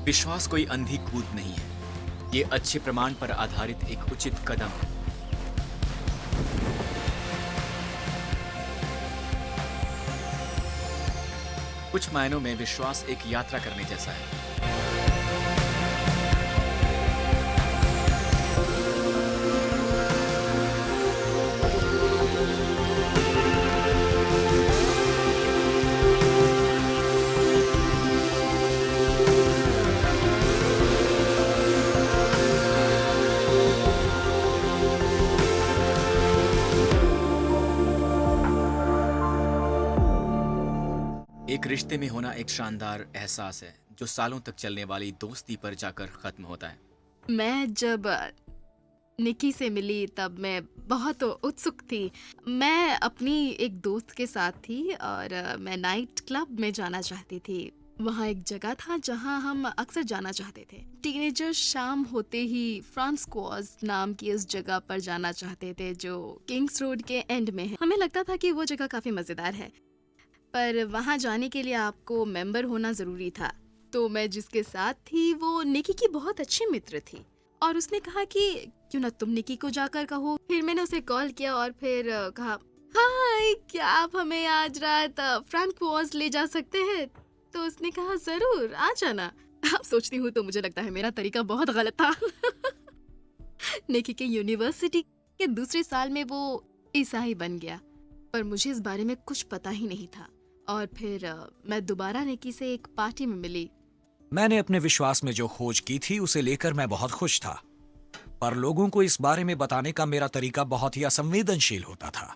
विश्वास कोई अंधी कूद नहीं है, ये अच्छे प्रमाण पर आधारित एक उचित कदम है। कुछ मायनों में विश्वास एक यात्रा करने जैसा है। एक रिश्ते में होना एक शानदार एहसास है जो सालों तक चलने वाली दोस्ती पर जाकर खत्म होता है। मैं जब निकी से मिली तब मैं बहुत उत्सुक थी। मैं अपनी एक दोस्त के साथ थी और मैं नाइट क्लब में जाना चाहती थी। वहाँ एक जगह था जहाँ हम अक्सर जाना चाहते थे। टीनेजर्स शाम होते ही फ्रांस्कोज नाम की उस जगह पर जाना चाहते थे जो किंग्स रोड के एंड में है। हमें लगता था कि वो जगह काफ़ी मज़ेदार है, पर वहाँ जाने के लिए आपको मेंबर होना ज़रूरी था। तो मैं जिसके साथ थी वो निकी की बहुत अच्छी मित्र थी और उसने कहा कि क्यों ना तुम निकी को जाकर कहो। फिर मैंने उसे कॉल किया और फिर कहा, हाय, क्या आप हमें आज रात फ्रांकोज ले जा सकते हैं? तो उसने कहा, ज़रूर, आ जाना। अब सोचती हूँ तो मुझे लगता है मेरा तरीका बहुत गलत था। निकी के यूनिवर्सिटी के दूसरे साल में वो ईसाई बन गया, पर मुझे इस बारे में कुछ पता ही नहीं था। और फिर मैं दोबारा निकी से एक पार्टी में मिली। मैंने अपने विश्वास में जो खोज की थी उसे लेकर मैं बहुत खुश था, पर लोगों को इस बारे में बताने का मेरा तरीका बहुत ही असंवेदनशील होता था।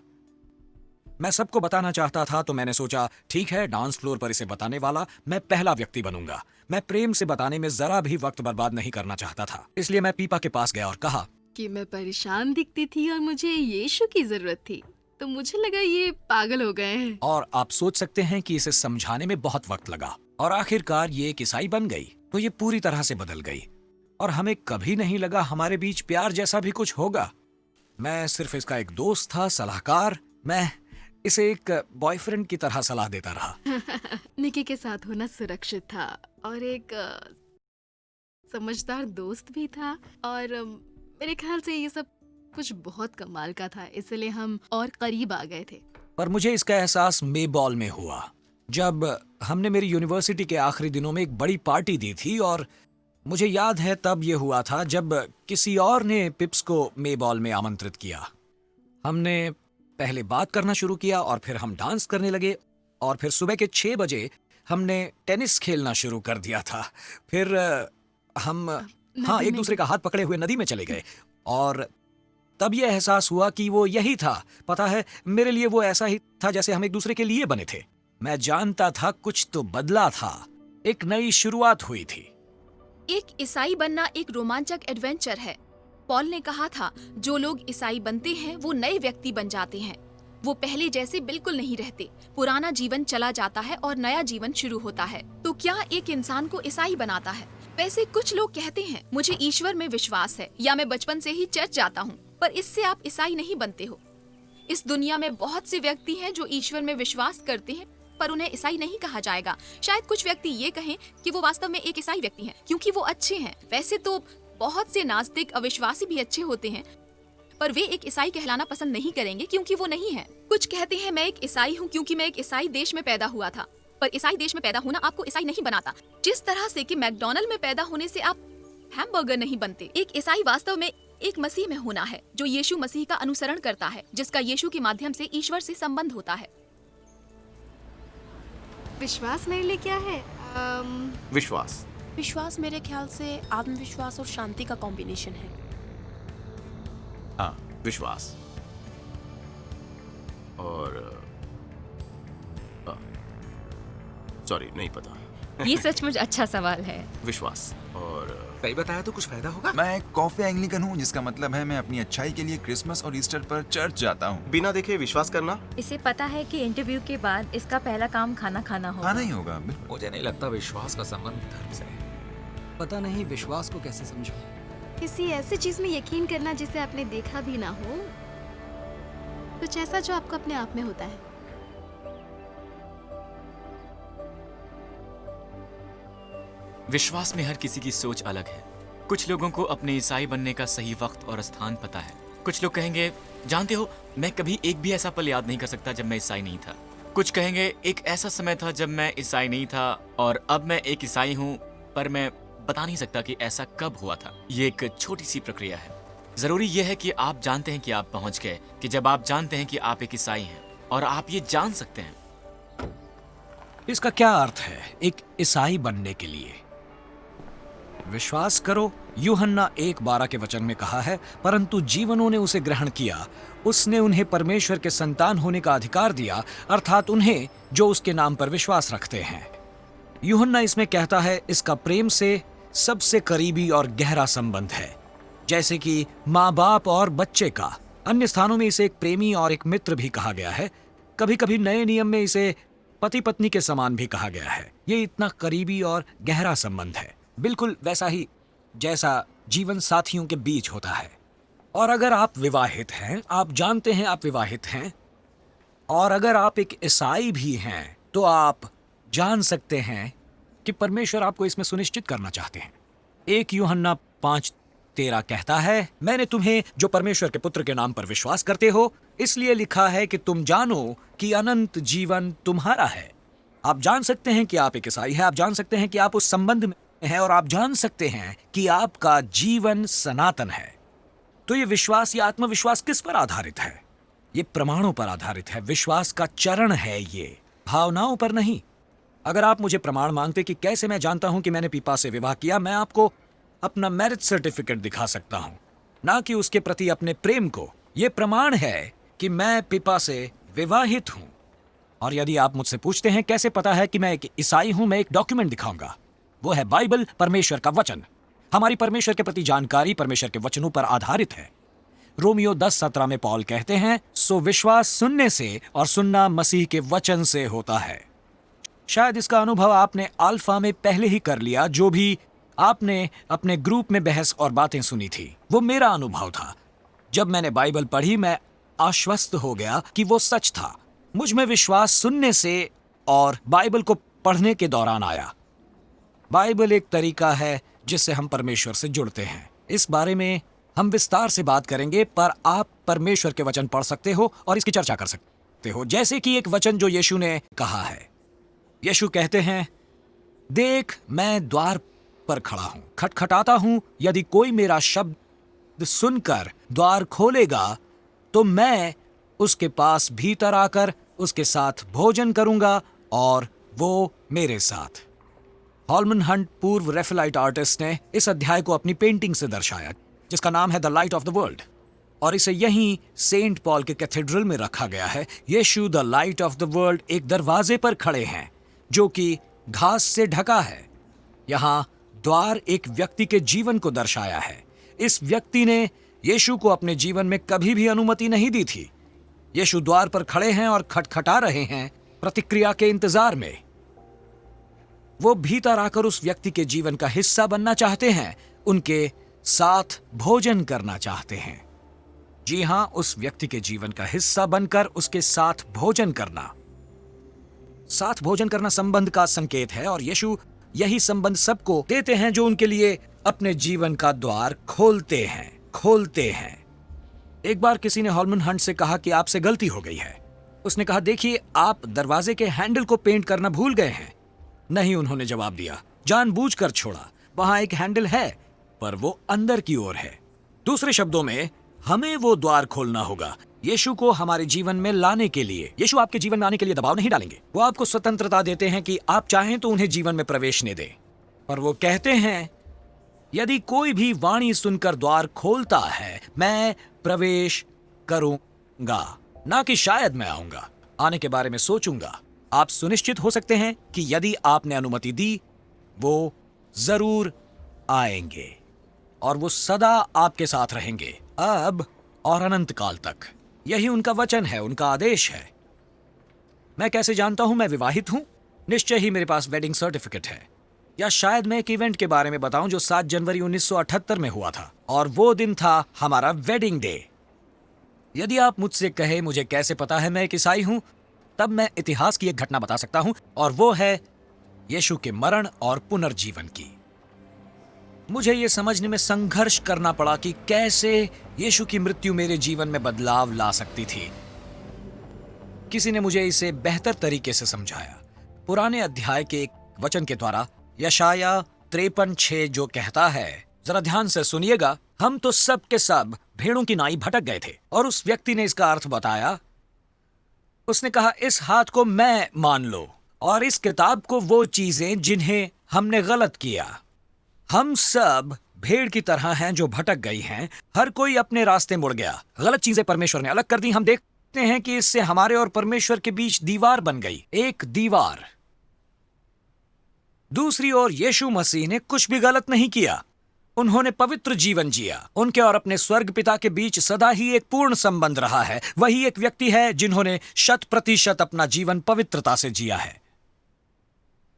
मैं सबको बताना चाहता था, तो मैंने सोचा ठीक है, डांस फ्लोर पर इसे बताने वाला मैं पहला व्यक्ति बनूंगा। मैं प्रेम से बताने में जरा भी वक्त बर्बाद नहीं करना चाहता था, इसलिए मैं पीपा के पास गया और कहा कि मैं परेशान दिखती थी और मुझे यीशु की जरूरत थी। तो मुझे लगा ये पागल हो गए हैं। और आप सोच सकते हैं कि इसे समझाने में बहुत वक्त लगा और आखिरकार ये एक ईसाई बन गई। तो ये पूरी तरह से बदल गई और हमें कभी नहीं लगा हमारे बीच प्यार जैसा भी कुछ होगा। मैं सिर्फ इसका एक दोस्त था, सलाहकार। मैं इसे एक बॉयफ्रेंड की तरह सलाह देता रहा। निकी के साथ होना सुरक्षित था और एक समझदार दोस्त भी था और मेरे ख्याल से ये सब कुछ बहुत कमाल का था, इसलिए हम और करीब आ गए थे। पर मुझे इसका एहसास मेबॉल में हुआ जब हमने मेरी यूनिवर्सिटी के आखिरी दिनों में एक बड़ी पार्टी दी थी। और मुझे याद है तब ये हुआ था जब किसी और ने पिप्स को मेबॉल में आमंत्रित किया। हमने पहले बात करना शुरू किया और फिर हम डांस करने लगे और फिर सुबह के 6 बजे हमने टेनिस खेलना शुरू कर दिया था। फिर हम एक दूसरे का हाथ पकड़े हुए नदी में चले गए और तब यह एहसास हुआ कि वो यही था। पता है, मेरे लिए वो ऐसा ही था जैसे हम एक दूसरे के लिए बने थे। मैं जानता था कुछ तो बदला था, एक नई शुरुआत हुई थी। एक ईसाई बनना एक रोमांचक एडवेंचर है। पॉल ने कहा था, जो लोग ईसाई बनते हैं वो नए व्यक्ति बन जाते हैं। वो पहले जैसे बिल्कुल नहीं रहते। पुराना जीवन चला जाता है और नया जीवन शुरू होता है। तो क्या एक इंसान को ईसाई बनाता है? वैसे कुछ लोग कहते हैं, मुझे ईश्वर में विश्वास है या मैं बचपन से ही चर्च जाता हूँ, पर इससे आप ईसाई नहीं बनते हो। इस दुनिया में बहुत से व्यक्ति हैं जो ईश्वर में विश्वास करते हैं, पर उन्हें ईसाई नहीं कहा जाएगा। शायद कुछ व्यक्ति ये कहें कि वो वास्तव में एक ईसाई व्यक्ति हैं, क्योंकि वो अच्छे हैं। वैसे तो बहुत से नास्तिक अविश्वासी भी अच्छे होते हैं, पर वे एक ईसाई कहलाना पसंद नहीं करेंगे क्योंकि वो नहीं है। कुछ कहते हैं, मैं एक ईसाई हूँ क्योंकि मैं एक ईसाई देश में पैदा हुआ था, पर ईसाई देश में पैदा होना आपको ईसाई नहीं बनाता। जिस तरह से कि मैकडॉनल्ड में पैदा होने से आप हैमबर्गर नहीं बनते। एक ईसाई वास्तव में एक मसीह में होना है जो यीशु मसीह का अनुसरण करता है, जिसका यीशु के माध्यम से ईश्वर से संबंध होता है। विश्वास मेरे लिए क्या है? विश्वास मेरे ख्याल से आत्मविश्वास और शांति का कॉम्बिनेशन है। हाँ, विश्वास और सॉरी, नहीं पता। ये सचमुच अच्छा सवाल है। विश्वास और सही बताया तो कुछ फायदा होगा। मैं एक कॉफी एंग्लिकन हूँ, जिसका मतलब है मैं अपनी अच्छाई के लिए क्रिसमस और ईस्टर पर चर्च जाता हूँ। बिना देखे विश्वास करना। इसे पता है कि इंटरव्यू के बाद इसका पहला काम खाना खाना होगा। खाना ही होगा, बिल्कुल। मुझे नहीं लगता विश्वास का संबंध धर्म से है। पता नहीं विश्वास को कैसे समझो। किसी ऐसी चीज में यकीन करना जिसे आपने देखा भी ना हो, कुछ ऐसा जो आपको अपने आप में होता है। विश्वास में हर किसी की सोच अलग है। कुछ लोगों को अपने ईसाई बनने का सही वक्त और स्थान पता है। कुछ लोग कहेंगे, जानते हो, मैं कभी एक भी ऐसा पल याद नहीं कर सकता जब मैं ईसाई नहीं था। कुछ कहेंगे, एक ऐसा समय था जब मैं ईसाई नहीं था और अब मैं एक ईसाई हूँ, पर मैं बता नहीं सकता कि ऐसा कब हुआ था। ये एक छोटी सी प्रक्रिया है। जरूरी यह है कि आप जानते हैं कि आप पहुंच गए, कि जब आप जानते हैं कि आप एक ईसाई हैं और आप ये जान सकते हैं। इसका क्या अर्थ है एक ईसाई बनने के लिए? विश्वास करो, यूहन्ना 1:12 के वचन में कहा है, परंतु जीवनों ने उसे ग्रहण किया, उसने उन्हें परमेश्वर के संतान होने का अधिकार दिया, अर्थात उन्हें जो उसके नाम पर विश्वास रखते हैं। यूहन्ना इसमें कहता है इसका प्रेम से सबसे करीबी और गहरा संबंध है, जैसे कि माँ बाप और बच्चे का। अन्य स्थानों में इसे एक प्रेमी और एक मित्र भी कहा गया है। कभी कभी नए नियम में इसे पति पत्नी के समान भी कहा गया है। ये इतना करीबी और गहरा संबंध है, बिल्कुल वैसा ही जैसा जीवन साथियों के बीच होता है। और अगर आप विवाहित हैं, आप जानते हैं आप विवाहित हैं, और अगर आप एक ईसाई भी हैं, तो आप जान सकते हैं कि परमेश्वर आपको इसमें सुनिश्चित करना चाहते हैं। 1 यूहन्ना 5:13 कहता है, मैंने तुम्हें जो परमेश्वर के पुत्र के नाम पर विश्वास करते हो इसलिए लिखा है कि तुम जानो कि अनंत जीवन तुम्हारा है। आप जान सकते हैं कि आप एक ईसाई हैं, आप जान सकते हैं कि आप उस संबंध में हैं, और आप जान सकते हैं कि आपका जीवन सनातन है। तो ये विश्वास या आत्मविश्वास किस पर आधारित है? ये प्रमाणों पर आधारित है। विश्वास का चरण है ये, भावनाओं पर नहीं। अगर आप मुझे प्रमाण मांगते कि कैसे मैं जानता हूं कि मैंने पीपा से विवाह किया, मैं आपको अपना मैरिज सर्टिफिकेट दिखा सकता हूं, ना कि उसके प्रति अपने प्रेम को। यह प्रमाण है कि मैं पीपा से विवाहित हूं। और यदि आप मुझसे पूछते हैं कैसे पता है कि मैं एक ईसाई हूं, मैं एक डॉक्यूमेंट दिखाऊंगा। वो है बाइबल, परमेश्वर का वचन। हमारी परमेश्वर के प्रति जानकारी परमेश्वर के वचनों पर आधारित है। रोमियो 10:17 में पौल कहते हैं, सो विश्वास सुनने से और सुनना मसीह के वचन से होता है। शायद इसका अनुभव आपने अल्फा में पहले ही कर लिया। जो भी आपने अपने ग्रुप में बहस और बातें सुनी थी, वो मेरा अनुभव था। जब मैंने बाइबल पढ़ी, मैं आश्वस्त हो गया कि वो सच था। मुझ में विश्वास सुनने से और बाइबल को पढ़ने के दौरान आया। बाइबल एक तरीका है जिससे हम परमेश्वर से जुड़ते हैं। इस बारे में हम विस्तार से बात करेंगे, पर आप परमेश्वर के वचन पढ़ सकते हो और इसकी चर्चा कर सकते हो। जैसे कि एक वचन जो यीशु ने कहा है। यीशु कहते हैं, देख मैं द्वार पर खड़ा हूं, खटखटाता हूं, यदि कोई मेरा शब्द सुनकर द्वार खोलेगा तो मैं उसके पास भीतर आकर उसके साथ भोजन करूंगा और वो मेरे साथ। हॉलमन हंट, पूर्व रेफेलाइट आर्टिस्ट, ने इस अध्याय को अपनी पेंटिंग से दर्शाया, जिसका नाम है the light of the world, और इसे यहीं सेंट पॉल के कैथेड्रल में रखा गया है। यीशु the light of the world एक दरवाजे पर खड़े हैं जो कि घास से ढका है। यहाँ द्वार एक व्यक्ति के जीवन को दर्शाया है। इस व्यक्ति ने यीशु को अपने जीवन में कभी भी अनुमति नहीं दी थी। यीशु द्वार पर खड़े हैं और खटखटा रहे हैं, प्रतिक्रिया के इंतजार में। वो भीतर आकर उस व्यक्ति के जीवन का हिस्सा बनना चाहते हैं, उनके साथ भोजन करना चाहते हैं। जी हां, उस व्यक्ति के जीवन का हिस्सा बनकर उसके साथ भोजन करना। साथ भोजन करना संबंध का संकेत है, और यीशु यही संबंध सबको देते हैं जो उनके लिए अपने जीवन का द्वार खोलते हैं। एक बार किसी ने हॉलमन हंट से कहा कि आपसे गलती हो गई है। उसने कहा, देखिए आप दरवाजे के हैंडल को पेंट करना भूल गए हैं। नहीं, उन्होंने जवाब दिया, जानबूझकर छोड़ा। वहां एक हैंडल है, पर वो अंदर की ओर है। दूसरे शब्दों में, हमें वो द्वार खोलना होगा यीशु को हमारे जीवन में लाने के लिए। यीशु आपके जीवन में आने के लिए दबाव नहीं डालेंगे। वो आपको स्वतंत्रता देते हैं कि आप चाहें तो उन्हें जीवन में प्रवेश न दें। पर वो कहते हैं, यदि कोई भी वाणी सुनकर द्वार खोलता है, मैं प्रवेश करूंगा, ना कि शायद मैं आऊंगा। आने के बारे में सोचूंगा। आप सुनिश्चित हो सकते हैं कि यदि आपने अनुमति दी, वो जरूर आएंगे और वो सदा आपके साथ रहेंगे, अब और अनंत काल तक। यही उनका वचन है, उनका आदेश है। मैं कैसे जानता हूं मैं विवाहित हूं? निश्चय ही मेरे पास वेडिंग सर्टिफिकेट है। या शायद मैं एक इवेंट के बारे में बताऊं जो 7 जनवरी 1978 में हुआ था, और वो दिन था हमारा वेडिंग डे। यदि आप मुझसे कहे मुझे कैसे पता है मैं एक ईसाई हूं, तब मैं इतिहास की एक घटना बता सकता हूं, और वो है यीशु के मरण और पुनर्जीवन की। मुझे ये समझने में संघर्ष करना पड़ा कि कैसे यीशु की मृत्यु मेरे जीवन में बदलाव ला सकती थी। किसी ने मुझे इसे बेहतर तरीके से समझाया। पुराने अध्याय के एक वचन के द्वारा, यशाया 53:6 जो कहता है, जरा ध्यान से सुनिएगा, हम तो सब के सब भेड़ों की नाई भटक गए थे। और उस व्यक्ति ने इसका अर्थ बताया। उसने कहा, इस हाथ को मैं मान लो और इस किताब को वो चीजें जिन्हें हमने गलत किया। हम सब भेड़ की तरह हैं जो भटक गई हैं। हर कोई अपने रास्ते मुड़ गया। गलत चीजें परमेश्वर ने अलग कर दी। हम देखते हैं कि इससे हमारे और परमेश्वर के बीच दीवार बन गई, एक दीवार। दूसरी ओर यीशु मसीह ने कुछ भी गलत नहीं किया। उन्होंने पवित्र जीवन जिया। उनके और अपने स्वर्ग पिता के बीच सदा ही एक पूर्ण संबंध रहा है। वही एक व्यक्ति है जिन्होंने 100% अपना जीवन पवित्रता से जिया है।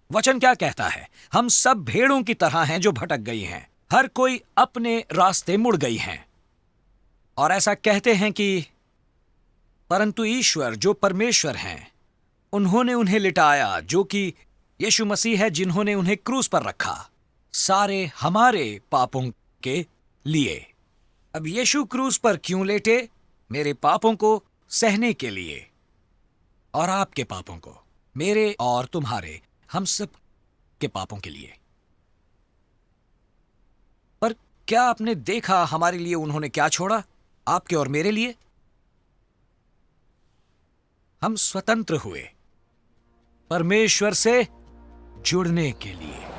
वचन क्या कहता है? हम सब भेड़ों की तरह हैं जो भटक गई हैं। हर कोई अपने रास्ते मुड़ गई हैं। और ऐसा कहते हैं कि परंतु ईश्वर जो परमेश्वर हैं, उन्होंने उन्हें लिटाया, जो कि यीशु मसीह है, जिन्होंने उन्हें क्रूस पर रखा, सारे हमारे पापों के लिए। अब यीशु क्रूस पर क्यों लेटे? मेरे पापों को सहने के लिए और आपके पापों को, मेरे और तुम्हारे, हम सब के पापों के लिए। पर क्या आपने देखा हमारे लिए उन्होंने क्या छोड़ा? आपके और मेरे लिए हम स्वतंत्र हुए परमेश्वर से जुड़ने के लिए।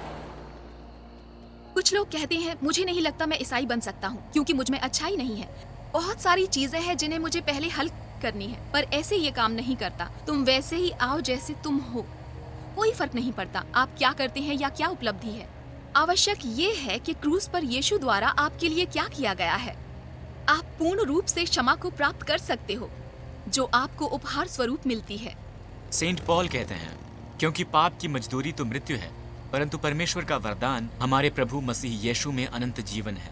कुछ लोग कहते हैं, मुझे नहीं लगता मैं ईसाई बन सकता हूँ क्योंकि मुझ में अच्छाई नहीं है। बहुत सारी चीजें हैं जिन्हें मुझे पहले हल करनी है, पर ऐसे ये काम नहीं करता। तुम वैसे ही आओ जैसे तुम हो, कोई फर्क नहीं पड़ता आप क्या करते हैं या क्या उपलब्धि है। आवश्यक ये है कि क्रूस पर यीशु द्वारा आपके लिए क्या किया गया है। आप पूर्ण रूप से क्षमा को प्राप्त कर सकते हो जो आपको उपहार स्वरूप मिलती है। सेंट पॉल कहते हैं, क्योंकि पाप की मजदूरी तो मृत्यु है, परंतु परमेश्वर का वरदान हमारे प्रभु मसीह यीशु में अनंत जीवन है।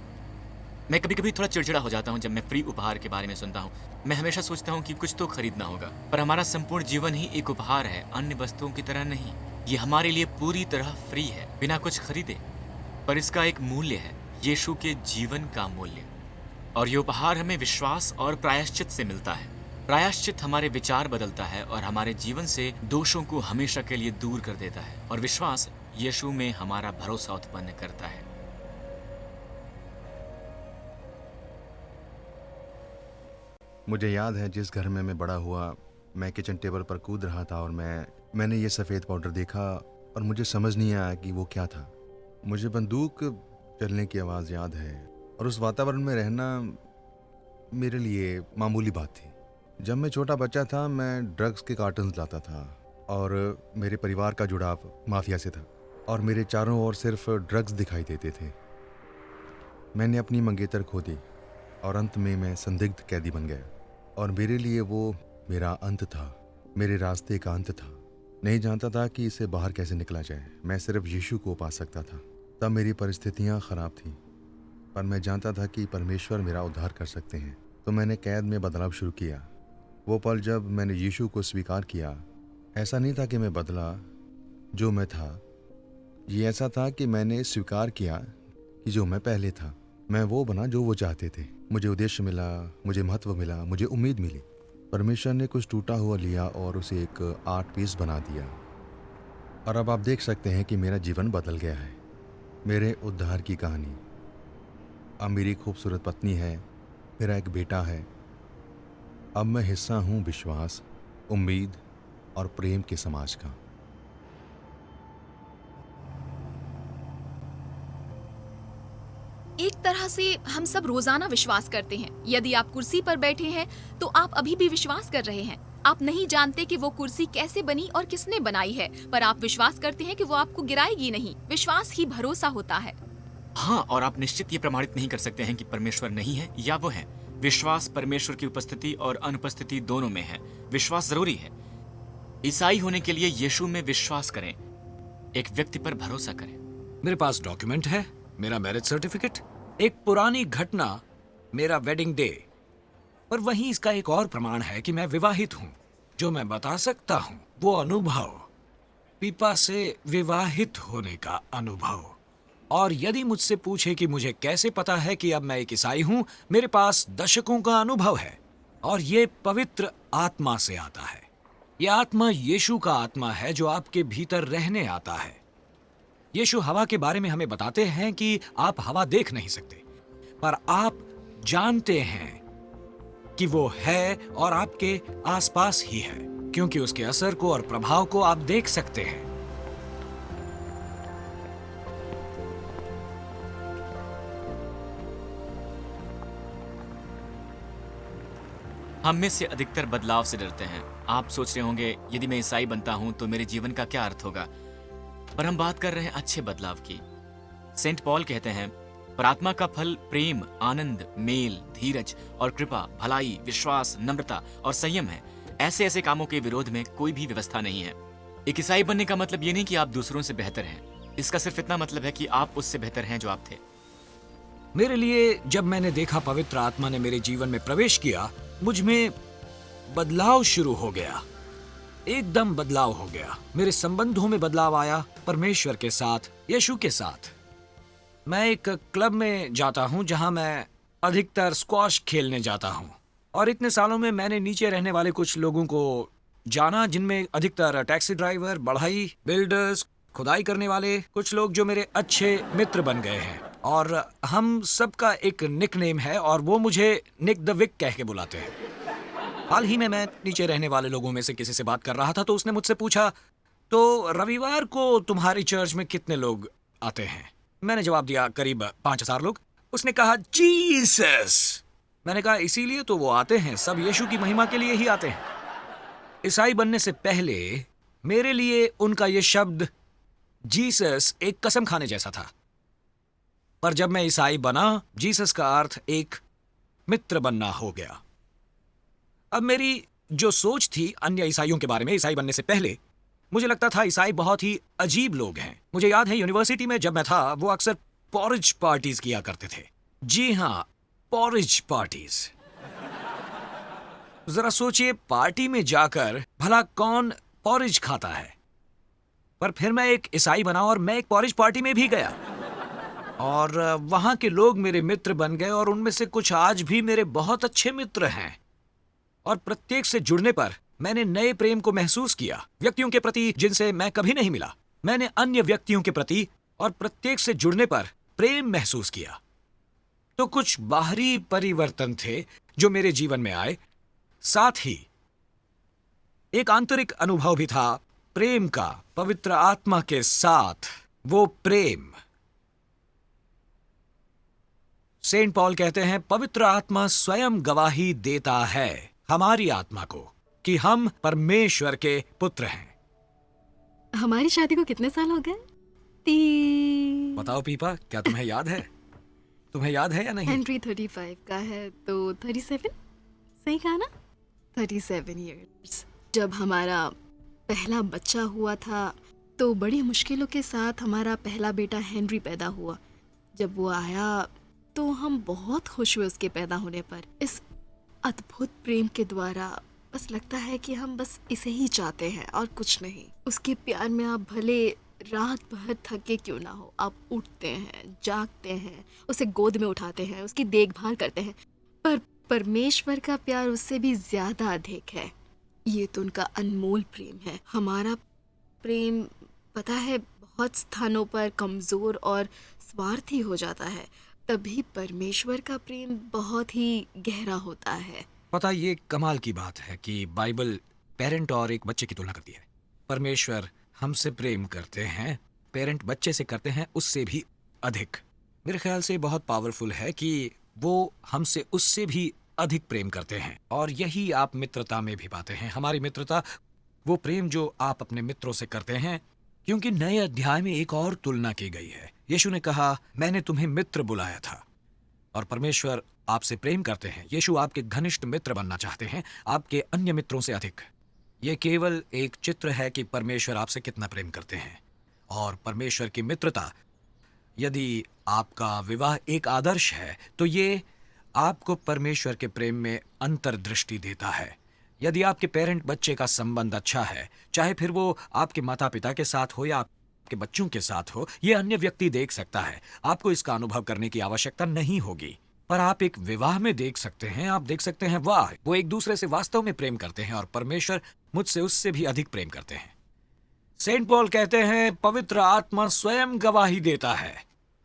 मैं कभी कभी थोड़ा चिड़चिड़ा हो जाता हूँ जब मैं फ्री उपहार के बारे में सुनता हूँ। मैं हमेशा सोचता हूँ कि कुछ तो खरीदना होगा, पर हमारा संपूर्ण जीवन ही एक उपहार है, अन्य वस्तुओं की तरह नहीं। ये हमारे लिए पूरी तरह फ्री है, बिना कुछ खरीदे, पर इसका एक मूल्य है, यीशु के जीवन का मूल्य। और ये उपहार हमें विश्वास और प्रायश्चित से मिलता है। प्रायश्चित हमारे विचार बदलता है और हमारे जीवन से दोषों को हमेशा के लिए दूर कर देता है, और विश्वास यीशु में हमारा भरोसा उत्पन्न करता है। मुझे याद है जिस घर में मैं बड़ा हुआ, मैं किचन टेबल पर कूद रहा था और मैंने ये सफ़ेद पाउडर देखा और मुझे समझ नहीं आया कि वो क्या था। मुझे बंदूक चलने की आवाज़ याद है और उस वातावरण में रहना मेरे लिए मामूली बात थी। जब मैं छोटा बच्चा था, मैं ड्रग्स के कार्टन्स लाता था और मेरे परिवार का जुड़ाव माफिया से था और मेरे चारों ओर सिर्फ ड्रग्स दिखाई देते थे। मैंने अपनी मंगेतर खो दी और अंत में मैं संदिग्ध कैदी बन गया और मेरे लिए वो मेरा अंत था, मेरे रास्ते का अंत था। नहीं जानता था कि इसे बाहर कैसे निकला जाए। मैं सिर्फ यीशु को पा सकता था। तब मेरी परिस्थितियां खराब थीं, पर मैं जानता था कि परमेश्वर मेरा उद्धार कर सकते हैं। तो मैंने कैद में बदलाव शुरू किया। वो पल जब मैंने यीशु को स्वीकार किया, ऐसा नहीं था कि मैं बदला जो मैं था, ये ऐसा था कि मैंने स्वीकार किया कि जो मैं पहले था, मैं वो बना जो वो चाहते थे। मुझे उद्देश्य मिला, मुझे महत्व मिला, मुझे उम्मीद मिली। परमेश्वर ने कुछ टूटा हुआ लिया और उसे एक आर्ट पीस बना दिया और अब आप देख सकते हैं कि मेरा जीवन बदल गया है। मेरे उद्धार की कहानी। अब मेरी खूबसूरत पत्नी है, मेरा एक बेटा है। अब मैं हिस्सा हूँ विश्वास, उम्मीद और प्रेम के समाज का। एक तरह से हम सब रोजाना विश्वास करते हैं। यदि आप कुर्सी पर बैठे हैं तो आप अभी भी विश्वास कर रहे हैं। आप नहीं जानते कि वो कुर्सी कैसे बनी और किसने बनाई है, पर आप विश्वास करते हैं कि वो आपको गिराएगी नहीं। विश्वास ही भरोसा होता है। हाँ, और आप निश्चित ये प्रमाणित नहीं कर सकते हैं कि परमेश्वर नहीं है या वो है। विश्वास परमेश्वर की उपस्थिति और अनुपस्थिति दोनों में है। विश्वास जरूरी है। ईसाई होने के लिए यीशु में विश्वास करें, एक व्यक्ति पर भरोसा करें। मेरे पास डॉक्यूमेंट है, मेरा मैरिज सर्टिफिकेट, एक पुरानी घटना, मेरा वेडिंग डे, पर वहीं इसका एक और प्रमाण है कि मैं विवाहित हूं। जो मैं बता सकता हूं वो अनुभव, पीपा से विवाहित होने का अनुभव। और यदि मुझसे पूछे कि मुझे कैसे पता है कि अब मैं एक ईसाई हूं, मेरे पास दशकों का अनुभव है और ये पवित्र आत्मा से आता है। यह आत्मा यीशु का आत्मा है जो आपके भीतर रहने आता है। यीशु हवा के बारे में हमें बताते हैं कि आप हवा देख नहीं सकते, पर आप जानते हैं कि वो है और आपके आसपास ही है, क्योंकि उसके असर को और प्रभाव को आप देख सकते हैं। हम में से अधिकतर बदलाव से डरते हैं। आप सोच रहे होंगे यदि मैं ईसाई बनता हूं तो मेरे जीवन का क्या अर्थ होगा, पर हम बात कर रहे हैं अच्छे बदलाव की। सेंट पॉल कहते हैं, प्रार्थना का फल प्रेम, आनंद, मेल, धीरज और कृपा, भलाई, विश्वास, नम्रता और संयम है। ऐसे ऐसे कामों के विरोध में कोई भी व्यवस्था नहीं है। एक ईसाई बनने का मतलब ये नहीं कि आप दूसरों से बेहतर हैं। इसका सिर्फ इतना मतलब है कि आप उससे बेहतर हैं जो आप थे। मेरे लिए जब मैंने देखा पवित्र आत्मा ने मेरे जीवन में प्रवेश किया, मुझ में बदलाव शुरू हो गया। एकदम बदलाव हो गया। मेरे संबंधों में बदलाव आया, परमेश्वर के साथ, यीशु के साथ। मैं एक क्लब में जाता हूं जहां मैं अधिकतर स्क्वॉश खेलने जाता हूं, और इतने सालों में मैंने नीचे रहने वाले कुछ लोगों को जाना, जिनमें अधिकतर टैक्सी ड्राइवर, बढ़ई, बिल्डर्स, खुदाई करने वाले, कुछ लोग जो मेरे अच्छे मित्र बन गए हैं। और हम सबका एक निकनेम है और वो मुझे निक द विक कह के बुलाते हैं। हाल ही में मैं नीचे रहने वाले लोगों में से किसी से बात कर रहा था, तो उसने मुझसे पूछा, तो रविवार को तुम्हारी चर्च में कितने लोग आते हैं? मैंने जवाब दिया, करीब 5000 लोग। उसने कहा, जीसस। मैंने कहा, इसीलिए तो वो आते हैं, सब यीशु की महिमा के लिए ही आते हैं। ईसाई बनने से पहले मेरे लिए उनका ये शब्द जीसस एक कसम खाने जैसा था, पर जब मैं ईसाई बना, जीसस का अर्थ एक मित्र बनना हो गया। अब मेरी जो सोच थी अन्य ईसाइयों के बारे में, ईसाई बनने से पहले मुझे लगता था ईसाई बहुत ही अजीब लोग हैं। मुझे याद है यूनिवर्सिटी में जब मैं था, वो अक्सर पॉरिज पार्टीज किया करते थे। जी हाँ, पॉरिज पार्टीज। जरा सोचिए, पार्टी में जाकर भला कौन पॉरिज खाता है? पर फिर मैं एक ईसाई बना और मैं एक पॉरिज पार्टी में भी गया, और वहां के लोग मेरे मित्र बन गए, और उनमें से कुछ आज भी मेरे बहुत अच्छे मित्र हैं। और प्रत्येक से जुड़ने पर मैंने नए प्रेम को महसूस किया, व्यक्तियों के प्रति जिनसे मैं कभी नहीं मिला। मैंने अन्य व्यक्तियों के प्रति और प्रत्येक से जुड़ने पर प्रेम महसूस किया। तो कुछ बाहरी परिवर्तन थे जो मेरे जीवन में आए, साथ ही एक आंतरिक अनुभव भी था प्रेम का, पवित्र आत्मा के साथ वो प्रेम। सेंट पॉल कहते हैं, पवित्र आत्मा स्वयं गवाही देता है हमारी आत्मा को कि हम परमेश्वर के पुत्र हैं। हमारी शादी को कितने साल हो गए? बताओ पीपा, क्या तुम्हें याद है? तुम्हें याद है या नहीं? हेनरी 35 का है, तो 37, सही कहा ना? 37 इयर्स। जब हमारा पहला बच्चा हुआ था, तो बड़ी मुश्किलों के साथ हमारा पहला बेटा हेनरी पैदा हुआ। जब वो आया तो हम बहुत खुश हुए उसके पैदा होने पर। इस अद्भुत प्रेम के द्वारा बस लगता है कि हम बस इसे ही चाहते हैं और कुछ नहीं। उसके प्यार में आप भले रात भर थके क्यों ना हो, आप उठते हैं, जागते हैं, उसे गोद में उठाते हैं, उसकी देखभाल करते हैं। पर परमेश्वर का प्यार उससे भी ज्यादा अधिक है। ये तो उनका अनमोल प्रेम है। हमारा प्रेम, पता है, बहुत स्थानों पर कमजोर और स्वार्थी हो जाता है। तभी परमेश्वर का प्रेम बहुत ही गहरा होता है। पता, ये कमाल की बात है कि बाइबल पेरेंट और एक बच्चे की तुलना करती है। परमेश्वर हमसे प्रेम करते हैं, पेरेंट बच्चे से करते हैं उससे भी अधिक। मेरे ख्याल से बहुत पावरफुल है कि वो हमसे उससे भी अधिक प्रेम करते हैं, और यही आप मित्रता में भी पाते हैं। हमारी मित्रता, वो प्रेम जो आप अपने मित्रों से करते हैं, क्योंकि नए अध्याय में एक और तुलना की गई है। यीशु ने कहा, मैंने तुम्हें मित्र बुलाया था, और परमेश्वर आपसे प्रेम करते हैं। यीशु आपके घनिष्ठ मित्र बनना चाहते हैं, आपके अन्य मित्रों से अधिक। ये केवल एक चित्र है कि परमेश्वर आपसे कितना प्रेम करते हैं। और परमेश्वर की मित्रता, यदि आपका विवाह एक आदर्श है, तो ये आपको परमेश्वर के प्रेम में अंतर्दृष्टि देता है। यदि आपके पेरेंट बच्चे का संबंध अच्छा है, चाहे फिर वो आपके माता पिता के साथ हो या आपके बच्चों के साथ हो, यह अन्य व्यक्ति देख सकता है। आपको इसका अनुभव करने की आवश्यकता नहीं होगी, पर आप एक विवाह में देख सकते हैं। आप देख सकते हैं, वाह, वो एक दूसरे से वास्तव में प्रेम करते हैं और परमेश्वर मुझसे उससे भी अधिक प्रेम करते हैं। सेंट पॉल कहते हैं, पवित्र आत्मा स्वयं गवाही देता है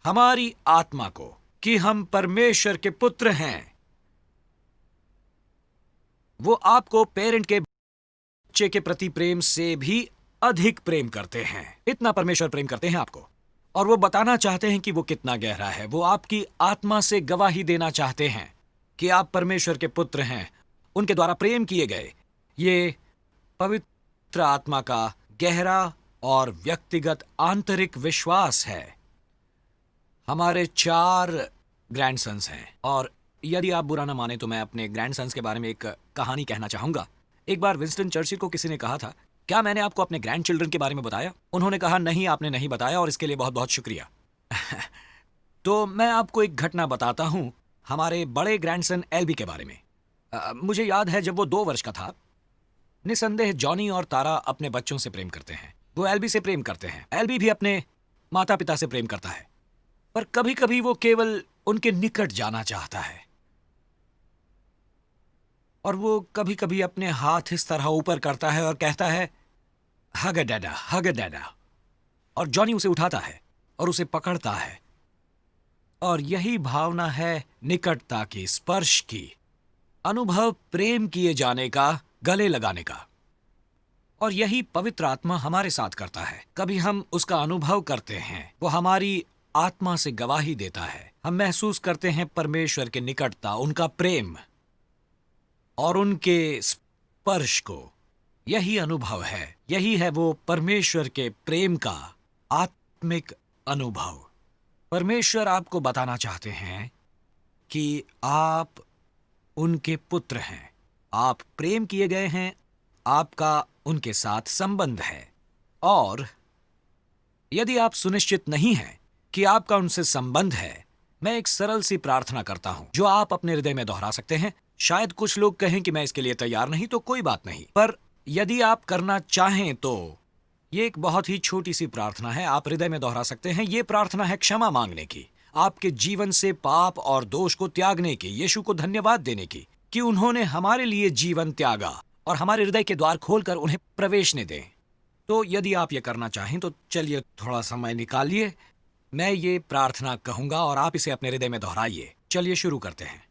हमारी आत्मा को कि हम परमेश्वर के पुत्र हैं। वो आपको पेरेंट के बच्चे के प्रति प्रेम से भी अधिक प्रेम करते हैं। इतना परमेश्वर प्रेम करते हैं आपको, और वो बताना चाहते हैं कि वो कितना गहरा है। वो आपकी आत्मा से गवाही देना चाहते हैं कि आप परमेश्वर के पुत्र हैं, उनके द्वारा प्रेम किए गए। ये पवित्र आत्मा का गहरा और व्यक्तिगत आंतरिक विश्वास है। हमारे 4 ग्रैंडसन्स हैं, और यदि आप बुरा ना माने तो मैं अपने ग्रैंडसन्स के बारे में एक कहानी कहना चाहूंगा। एक बार विंस्टन चर्चिल को किसी ने कहा था, क्या मैंने आपको अपने ग्रैंड चिल्ड्रन के बारे में बताया? उन्होंने कहा, नहीं, आपने नहीं बताया, और इसके लिए बहुत बहुत शुक्रिया। तो मैं आपको एक घटना बताता हूं हमारे बड़े ग्रैंडसन एल्बी के बारे में। मुझे याद है जब वो 2 वर्ष का था, निसंदेह जॉनी और तारा अपने बच्चों से प्रेम करते हैं। वो एल्बी से प्रेम करते हैं, एल्बी भी अपने माता पिता से प्रेम करता है, पर कभी कभी वो केवल उनके निकट जाना चाहता है, और वो कभी कभी अपने हाथ इस तरह ऊपर करता है और कहता है, हग डैडा, हग डैडा। और जॉनी उसे उठाता है और उसे पकड़ता है, और यही भावना है निकटता की, स्पर्श की, अनुभव प्रेम किए जाने का, गले लगाने का। और यही पवित्र आत्मा हमारे साथ करता है। कभी हम उसका अनुभव करते हैं, वो हमारी आत्मा से गवाही देता है। हम महसूस करते हैं परमेश्वर के निकटता, उनका प्रेम और उनके स्पर्श को। यही अनुभव है, यही है वो परमेश्वर के प्रेम का आत्मिक अनुभव। परमेश्वर आपको बताना चाहते हैं कि आप उनके पुत्र हैं, आप प्रेम किए गए हैं, आपका उनके साथ संबंध है। और यदि आप सुनिश्चित नहीं हैं कि आपका उनसे संबंध है, मैं एक सरल सी प्रार्थना करता हूं जो आप अपने हृदय में दोहरा सकते हैं। शायद कुछ लोग कहें कि मैं इसके लिए तैयार नहीं, तो कोई बात नहीं, पर यदि आप करना चाहें तो ये एक बहुत ही छोटी सी प्रार्थना है, आप हृदय में दोहरा सकते हैं। ये प्रार्थना है क्षमा मांगने की, आपके जीवन से पाप और दोष को त्यागने की, यीशु को धन्यवाद देने की कि उन्होंने हमारे लिए जीवन त्यागा और हमारे हृदय के द्वार खोलकर उन्हें प्रवेशने दें। तो यदि आप ये करना चाहें तो चलिए थोड़ा समय निकालिए, मैं ये प्रार्थना कहूंगा और आप इसे अपने हृदय में दोहराइए। चलिए शुरू करते हैं।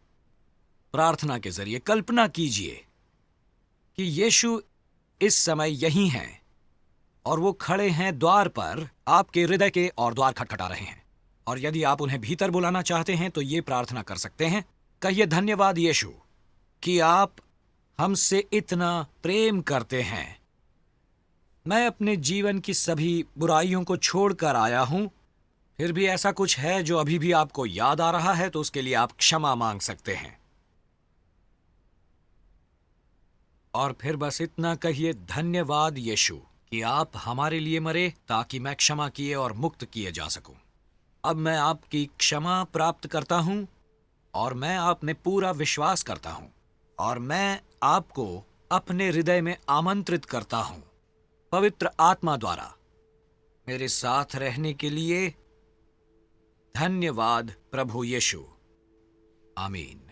प्रार्थना के जरिए कल्पना कीजिए कि यीशु इस समय यहीं हैं और वो खड़े हैं द्वार पर, आपके हृदय के, और द्वार खटखटा रहे हैं। और यदि आप उन्हें भीतर बुलाना चाहते हैं तो ये प्रार्थना कर सकते हैं। कहिए, धन्यवाद यीशु कि आप हमसे इतना प्रेम करते हैं। मैं अपने जीवन की सभी बुराइयों को छोड़कर आया हूं, फिर भी ऐसा कुछ है जो अभी भी आपको याद आ रहा है तो उसके लिए आप क्षमा मांग सकते हैं। और फिर बस इतना कहिए, धन्यवाद यीशु कि आप हमारे लिए मरे ताकि मैं क्षमा किए और मुक्त किए जा सकूं। अब मैं आपकी क्षमा प्राप्त करता हूं और मैं आप में पूरा विश्वास करता हूं, और मैं आपको अपने हृदय में आमंत्रित करता हूं पवित्र आत्मा द्वारा मेरे साथ रहने के लिए। धन्यवाद प्रभु यीशु। आमीन।